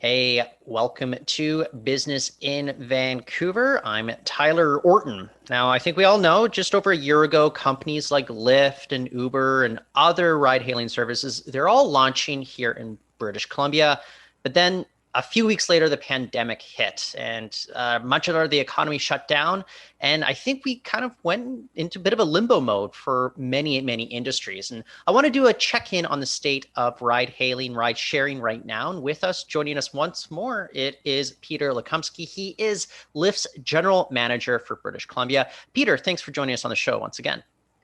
Hey, welcome to Business in Vancouver. I'm Tyler Orton. Now, I think we all know just over a year ago, companies like Lyft and Uber and other ride hailing services, they're all launching here in British Columbia. But then a few weeks later, the pandemic hit and much of the economy shut down. And I think we kind of went into a bit of a limbo mode for many, many industries. And I want to do a check-in on the state of ride hailing, ride sharing right now. And with us, joining us once more, it is Peter Lukomskyj. He is Lyft's general manager for British Columbia. Peter, thanks for joining us on the show once again.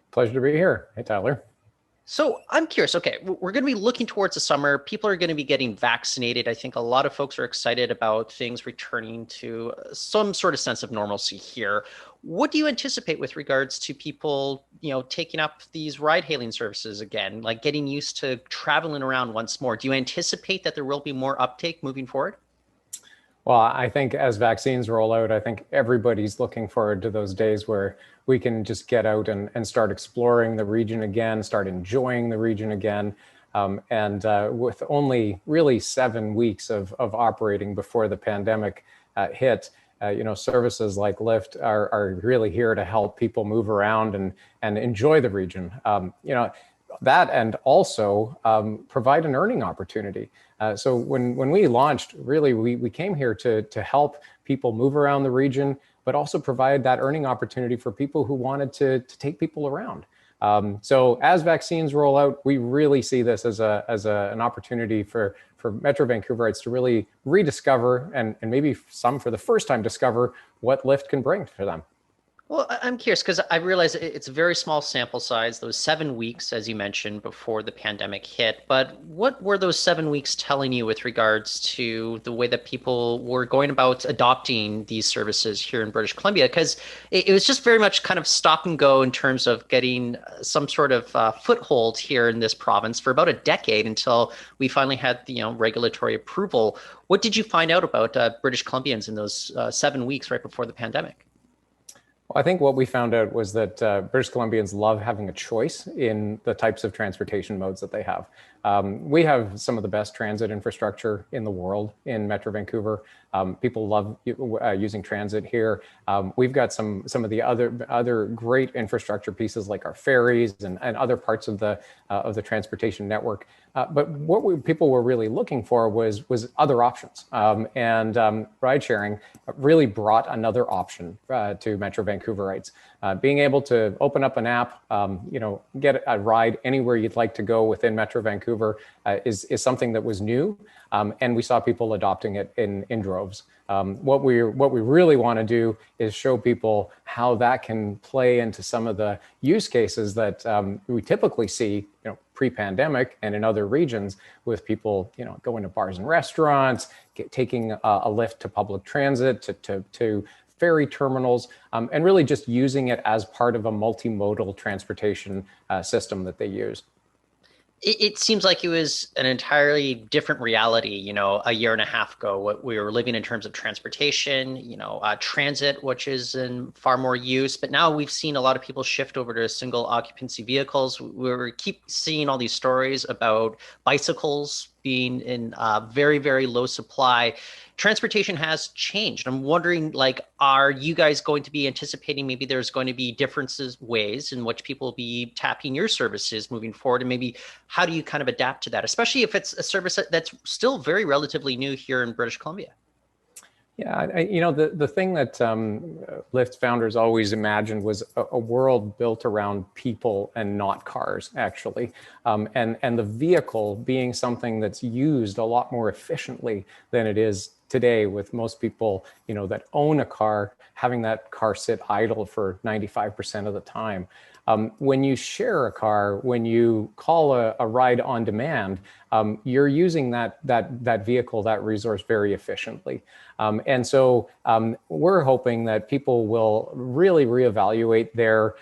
Pleasure to be here. Hey, Tyler. So I'm curious. Okay, we're going to be looking towards the summer. People are going to be getting vaccinated. I think a lot of folks are excited about things returning to some sort of sense of normalcy here. What do you anticipate with regards to people, taking up these ride-hailing services again, like getting used to traveling around once more? Do you anticipate that there will be more uptake moving forward? Well, I think as vaccines roll out, I think everybody's looking forward to those days where we can just get out and start exploring the region again, start enjoying the region again. And with only really 7 weeks of operating before the pandemic hit, services like Lyft are really here to help people move around and enjoy the region. That and also provide an earning opportunity. So when we launched, really, we came here to help people move around the region, but also provide that earning opportunity for people who wanted to take people around. So as vaccines roll out, we really see this as an opportunity for Metro Vancouverites to really rediscover and maybe some for the first time discover what Lyft can bring to them. Well, I'm curious because I realize it's a very small sample size, those 7 weeks, as you mentioned, before the pandemic hit. But what were those 7 weeks telling you with regards to the way that people were going about adopting these services here in British Columbia? Because it was just very much kind of stop and go in terms of getting some sort of foothold here in this province for about a decade until we finally had the regulatory approval. What did you find out about British Columbians in those 7 weeks right before the pandemic? Well, I think what we found out was that British Columbians love having a choice in the types of transportation modes that they have. We have some of the best transit infrastructure in the world in Metro Vancouver. People love using transit here. We've got some of the other great infrastructure pieces like our ferries and other parts of the transportation network. But what people were really looking for was other options. Ride sharing really brought another option to Metro Vancouverites. Being able to open up an app, get a ride anywhere you'd like to go within Metro Vancouver is something that was new, and we saw people adopting it in droves. What we really want to do is show people how that can play into some of the use cases that we typically see, pre-pandemic and in other regions with people, going to bars and restaurants, taking a lift to public transit, to ferry terminals, and really just using it as part of a multimodal transportation system that they use. It seems like it was an entirely different reality, a year and a half ago, what we were living in terms of transportation, transit, which is in far more use. But now we've seen a lot of people shift over to single occupancy vehicles. We keep seeing all these stories about bicycles being in very, very low supply. Transportation has changed. I'm wondering, are you guys going to be anticipating maybe there's going to be ways in which people will be tapping your services moving forward? And maybe how do you kind of adapt to that, especially if it's a service that's still very relatively new here in British Columbia? Yeah, the thing that Lyft founders always imagined was a world built around people and not cars, actually, and the vehicle being something that's used a lot more efficiently than it is today, with most people, that own a car, having that car sit idle for 95% of the time. When you share a car, when you call a ride on demand, you're using that vehicle, that resource very efficiently. And so we're hoping that people will really reevaluate their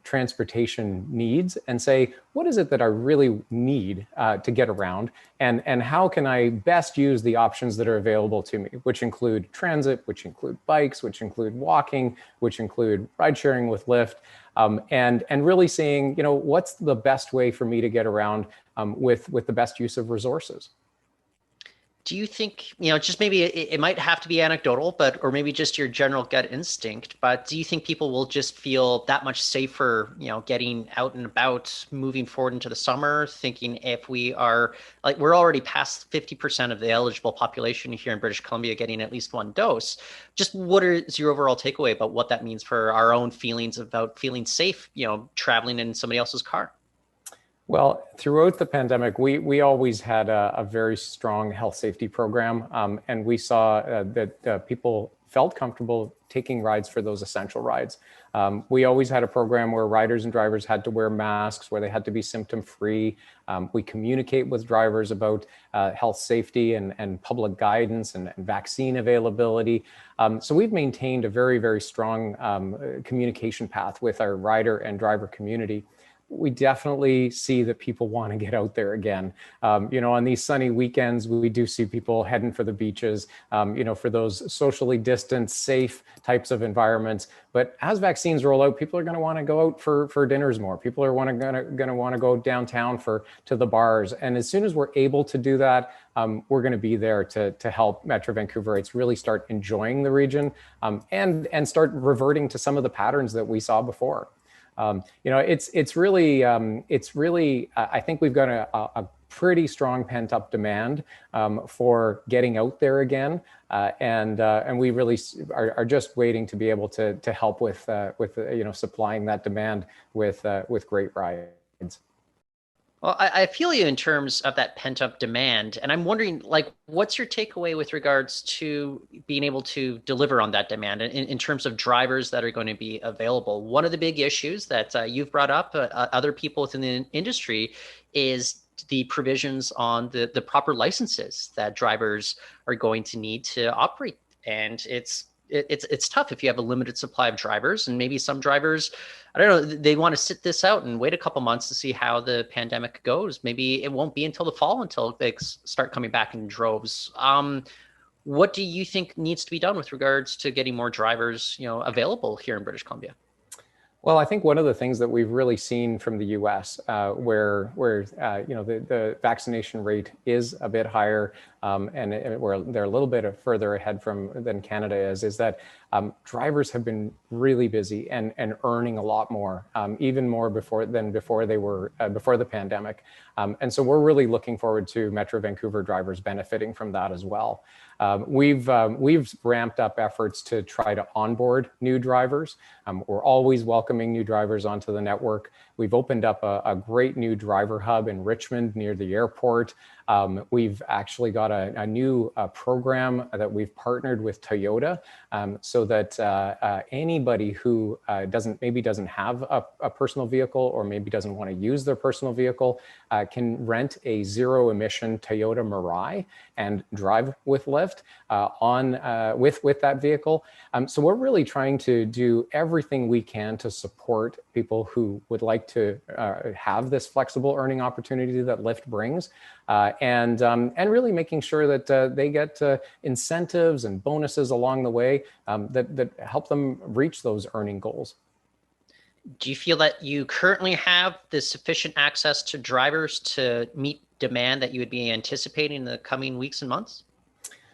transportation needs and say, what is it that I really need to get around? And how can I best use the options that are available to me, which include transit, which include bikes, which include walking, which include ride sharing with Lyft. And really seeing, what's the best way for me to get around with the best use of resources. Do you think, just maybe it might have to be anecdotal, or maybe just your general gut instinct, but do you think people will just feel that much safer, getting out and about, moving forward into the summer, thinking if we are, like, we're already past 50% of the eligible population here in British Columbia getting at least one dose. Just what is your overall takeaway about what that means for our own feelings about feeling safe, traveling in somebody else's car? Well, throughout the pandemic, we always had a very strong health safety program, and we saw that people felt comfortable taking rides for those essential rides. We always had a program where riders and drivers had to wear masks, where they had to be symptom-free. We communicate with drivers about health safety and public guidance and vaccine availability. So we've maintained a very, very strong communication path with our rider and driver community. We definitely see that people want to get out there again. On these sunny weekends, we do see people heading for the beaches, for those socially distanced, safe types of environments. But as vaccines roll out, people are going to want to go out for dinners more. People are going to want to go downtown to the bars. And as soon as we're able to do that, we're going to be there to help Metro Vancouverites really start enjoying the region and start reverting to some of the patterns that we saw before. It's really I think we've got a pretty strong pent up demand for getting out there again, and we really are just waiting to be able to help with supplying that demand with great rides. Well, I feel you in terms of that pent up demand. And I'm wondering, like, what's your takeaway with regards to being able to deliver on that demand in terms of drivers that are going to be available? One of the big issues that you've brought up, other people within the industry, is the provisions on the proper licenses that drivers are going to need to operate. And it's tough if you have a limited supply of drivers, and maybe some drivers, I don't know, they want to sit this out and wait a couple months to see how the pandemic goes. Maybe it won't be until the fall until they start coming back in droves. What do you think needs to be done with regards to getting more drivers, available here in British Columbia? Well, I think one of the things that we've really seen from the U.S., where the vaccination rate is a bit higher, and where they're a little bit further ahead than Canada is that drivers have been really busy and earning a lot more, even more before they were before the pandemic, and so we're really looking forward to Metro Vancouver drivers benefiting from that as well. We've ramped up efforts to try to onboard new drivers. We're always welcoming new drivers onto the network. We've opened up a great new driver hub in Richmond near the airport. We've actually got a new program that we've partnered with Toyota, so that anybody who doesn't have a personal vehicle, or maybe doesn't want to use their personal vehicle, can rent a zero emission Toyota Mirai and drive with Lyft with that vehicle. So we're really trying to do everything we can to support people who would like to have this flexible earning opportunity that Lyft brings, and really making sure that they get incentives and bonuses along the way that help them reach those earning goals. Do you feel that you currently have the sufficient access to drivers to meet demand that you would be anticipating in the coming weeks and months?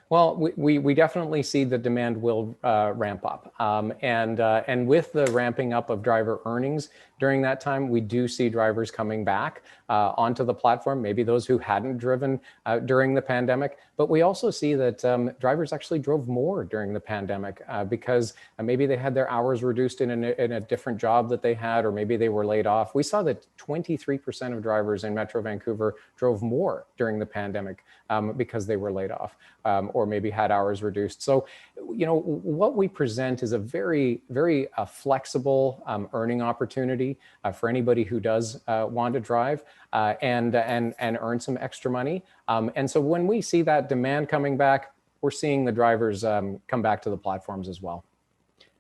Well, we definitely see the demand will ramp up, and with the ramping up of driver earnings during that time, we do see drivers coming back onto the platform, maybe those who hadn't driven during the pandemic. But we also see that drivers actually drove more during the pandemic because maybe they had their hours reduced in a different job that they had, or maybe they were laid off. We saw that 23% of drivers in Metro Vancouver drove more during the pandemic because they were laid off, or maybe had hours reduced. So, what we present is a very, very flexible earning opportunity for anybody who does want to drive and earn some extra money. And so when we see that demand coming back, we're seeing the drivers come back to the platforms as well.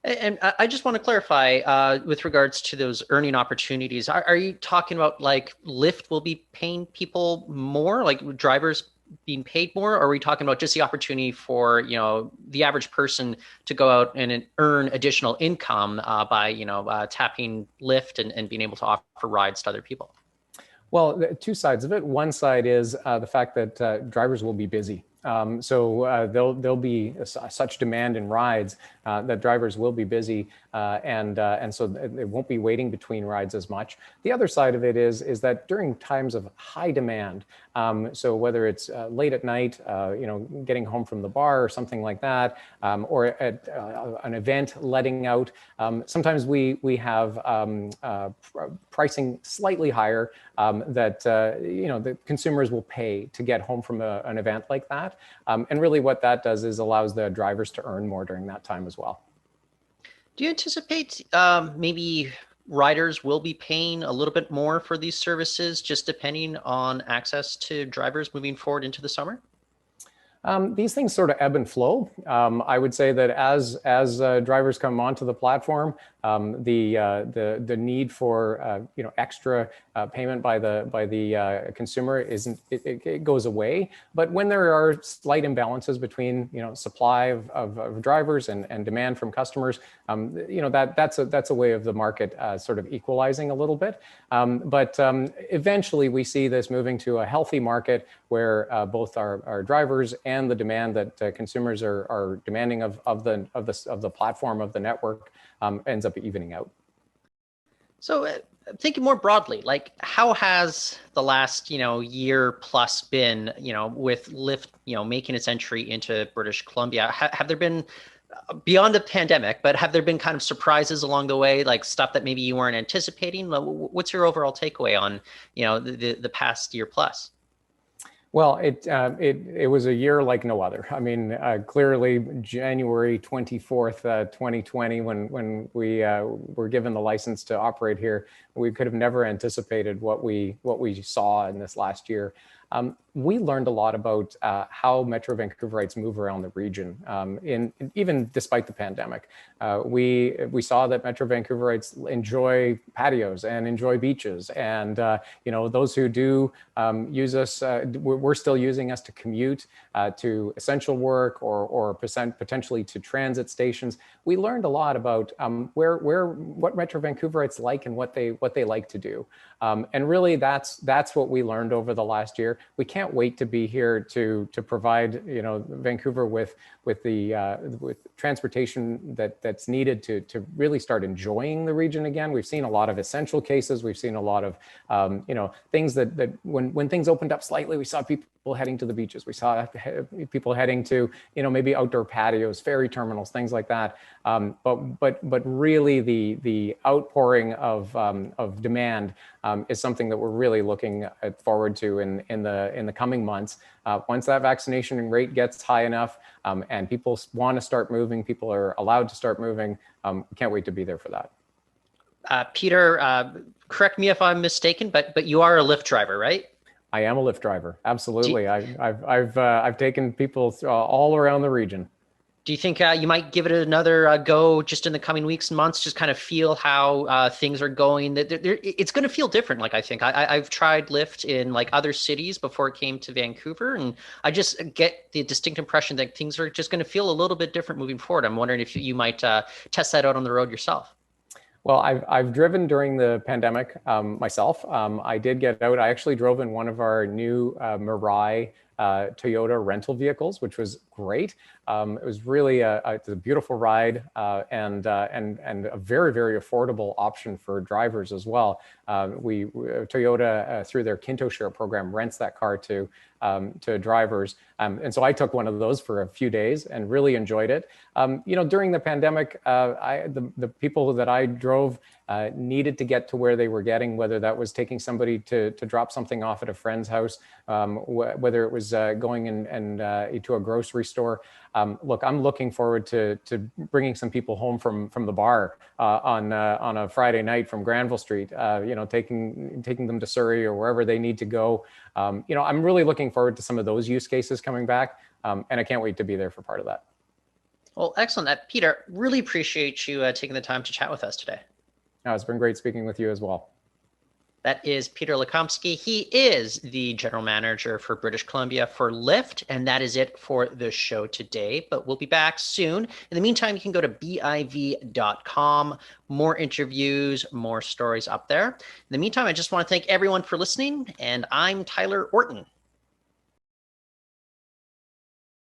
And I just want to clarify with regards to those earning opportunities. Are you talking about, like, Lyft will be paying people more, like drivers being paid more? Or are we talking about just the opportunity for, the average person to go out and earn additional income by, tapping Lyft and being able to offer rides to other people? Well, two sides of it. One side is the fact that drivers will be busy There'll be such demand in rides that drivers will be busy, and so they won't be waiting between rides as much. The other side of it is that during times of high demand, so whether it's late at night, getting home from the bar or something like that, or at an event letting out, sometimes we have pricing slightly higher that the consumers will pay to get home from an event like that. And really what that does is allows the drivers to earn more during that time as well. Do you anticipate maybe riders will be paying a little bit more for these services, just depending on access to drivers moving forward into the summer? These things sort of ebb and flow. I would say that as drivers come onto the platform, the need for extra payment by the consumer it goes away. But when there are slight imbalances between supply of drivers and demand from customers, that's a way of the market sort of equalizing a little bit. But eventually we see this moving to a healthy market where both our drivers and the demand that consumers are demanding of the platform, of the network, ends up evening out. So thinking more broadly, like how has the last year plus been with Lyft making its entry into British Columbia? Have there been, beyond the pandemic, but have there been kind of surprises along the way, like stuff that maybe you weren't anticipating? What's your overall takeaway on the past year plus? Well, it was a year like no other. I mean, clearly January 24th, 2020, when we were given the license to operate here, we could have never anticipated what we saw in this last year. We learned a lot about how Metro Vancouverites move around the region, even despite the pandemic. We saw that Metro Vancouverites enjoy patios and enjoy beaches, and those who do use us, we're still using us to commute to essential work or potentially to transit stations. We learned a lot about what Metro Vancouverites like and what they like to do, and really that's what we learned over the last year. We can't wait to be here to provide Vancouver with transportation that's needed to really start enjoying the region again. We've seen a lot of essential cases. We've seen a lot of things that when things opened up slightly, we saw people heading to the beaches. We saw people heading to maybe outdoor patios, ferry terminals, things like that. But really the outpouring of demand is something that we're really looking forward to in the coming months. Once that vaccination rate gets high enough and people want to start moving, people are allowed to start moving. We can't wait to be there for that. Peter, correct me if I'm mistaken, but you are a Lyft driver, right? I am a Lyft driver. Absolutely. I've taken people all around the region. Do you think you might give it another go just in the coming weeks and months, just kind of feel how things are going? It's going to feel different. Like, I think I've tried Lyft in like other cities before it came to Vancouver, and I just get the distinct impression that things are just going to feel a little bit different moving forward. I'm wondering if you might test that out on the road yourself. Well, I've driven during the pandemic myself. I did get out. I actually drove in one of our new Mirai Toyota rental vehicles, which was great. It was really a beautiful ride and a very, very affordable option for drivers as well. Toyota, through their Kinto Share program, rents that car to drivers. And so I took one of those for a few days and really enjoyed it. During the pandemic, the people that I drove needed to get to where they were getting, whether that was taking somebody to drop something off at a friend's house, whether it was going and to a grocery store. Look, I'm looking forward to bringing some people home from the bar on a Friday night from Granville Street, taking them to Surrey or wherever they need to go. I'm really looking forward to some of those use cases coming back, and I can't wait to be there for part of that. Well, excellent. Peter, really appreciate you taking the time to chat with us today. No, it's been great speaking with you as well. That is Peter Lukomskyj. He is the general manager for British Columbia for Lyft, and that is it for the show today. But we'll be back soon. In the meantime, you can go to BIV.com. More interviews, more stories up there. In the meantime, I just want to thank everyone for listening, and I'm Tyler Orton.